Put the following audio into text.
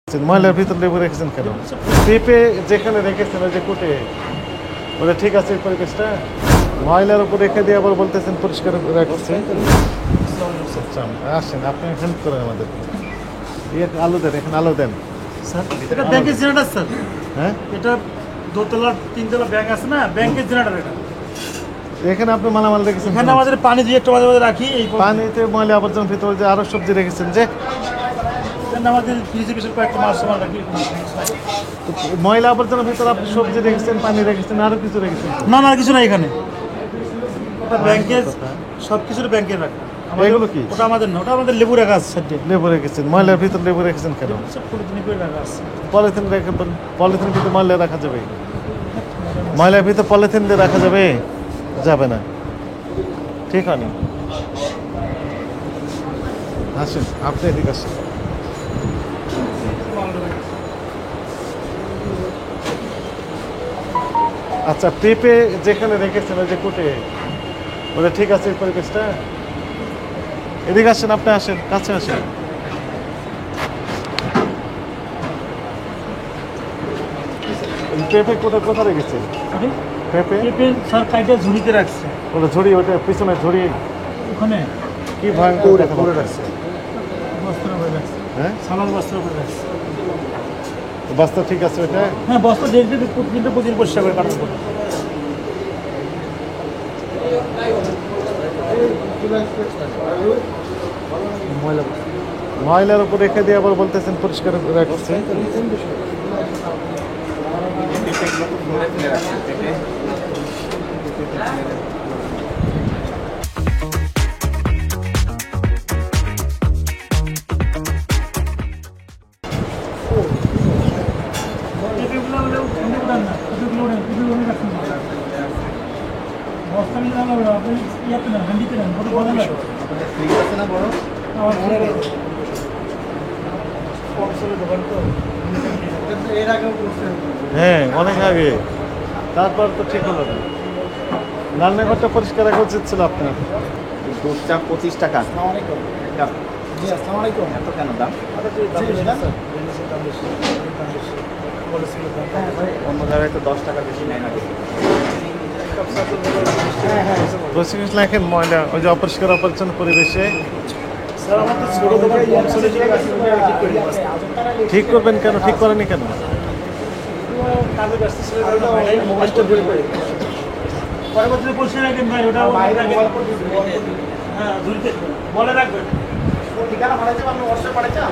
ময়লার ভিতর লেবু রেখেছেন কেন? পেঁপে যেখানে রেখেছেন ওই যে কুটে ওটা ঠিক আছে পরিবেশটা? ময়লার উপর রেখে দিয়ে আবার বলতেছেন পরিষ্কার রাখছে। আসেন আপনি হেল্প করেন আমাদের। আলু দেন, এখানে আলু দেন। স্যার এটা ব্যাংকের জেনারেটর স্যার। হ্যাঁ এটা দোতলা তিনতলা ব্যাংক আছে না, ব্যাংকের জেনারেটর এটা। এখানে আপনি মালামাল রেখেছেন এখানে কেন? আমাদের পানি দিয়ে একটু মাঝে মাঝে রাখি এই পানিতে ময়লা আবর্জনার ভিতরে যে আরো সবজি রেখেছেন যে এখানে আমাদের ফ্রিজে পিছনে কয়েকটা মাছ সামান রাখি। ময়লা আবর্জনার ভিতরে আপনি সবজি রেখেছেন, পানি রেখেছেন, আরো কিছু রেখেছেন। না না কিছু না এখানে। ওটা ব্যাংকের সব কিছুর ব্যাংকের রাখা। এগুলো কি? ওটা আমাদের না, ওটা আমাদের লেবু রাখা আছে সাইডে। লেবু রেখেছেন, ময়লার ভিতর লেবু রেখেছেন কেন? সব পলিথিন করে রাখা আছে। পলিথিন রেখে পলিথিন ভিতরে ময়লা রাখা যাবে? ময়লার ভিতরে পলিথিন দিয়ে রাখা যাবে? যাবে না, ঠিক হয়নি। আসেন আপনি এদিকে আসেন। আচ্ছা পেঁপে যেখানে রেখেছেন ওই যে কুটে ওটা ঠিক আছে পরিবেশটা? এদিকে আসেন, আপনি আসেন, কাছে আসেন। পেঁপে কোথায় রেখেছেন? পেঁপে পেঁপে স্যার কাইটা ঝুড়িতে রাখছে। ওটা ঝুড়ি, ওটা পিছনে ঝুড়ি ওখানে কি ভয়ঙ্কর দেখা যাচ্ছে। বস্তার উপরে রাখছে। হ্যাঁ সালাদ বস্তার উপরে রাখছে। বাস্তব ঠিক আছে ওটা? হ্যাঁ বস্তা দেখতে প্রতিদিনটা প্রতিদিন পরিষ্কার করে কাটার পরে। ময়লার উপর রেখে দিয়ে আবার বলতেছেন পরিষ্কার রাখছে। পেঁপেগুলো হলেও ঠান্ডা উঠান না, পেঁপেগুলো রাখছেন না। বস্তা নিয়ে জানা হবে আপনি ইয়াতে না, হান্ডিতে নেন, বড় বড় না। হ্যাঁ অনেক আগে, তারপর তো ঠিক হলো না। রান্নাঘরটা পরিষ্কার রাখা উচিত ছিল আপনার। দুধটা 25 টাকা। জি আসসালামু আলাইকুম। এত কেন দাম? অন্য জায়গায় তো 10 টাকা বেশি নেয় না। পরিষ্কার লেখেন ময়লা ওই যে অপরিষ্কার অপরিচ্ছন্ন পরিবেশে স্যার আমাদের ছোট দোকান অঞ্চলে যে আছে ওটা ঠিক করে দিয়েছে। ঠিক করবেন কেন? ঠিক করেনি কেন? কাজে ব্যস্ত ছিল কারণে মোবাইলটা বের করে পরবর্তীতে পরিষ্কার রাখেন ভাই, ওটা বাইরে মোবাইল করে হ্যাঁ ঝুড়িতে বলে রাখবেন। ঠিকানা পাঠাচ্ছি, আপনি হোয়াটসঅ্যাপ পাঠাচ্ছেন।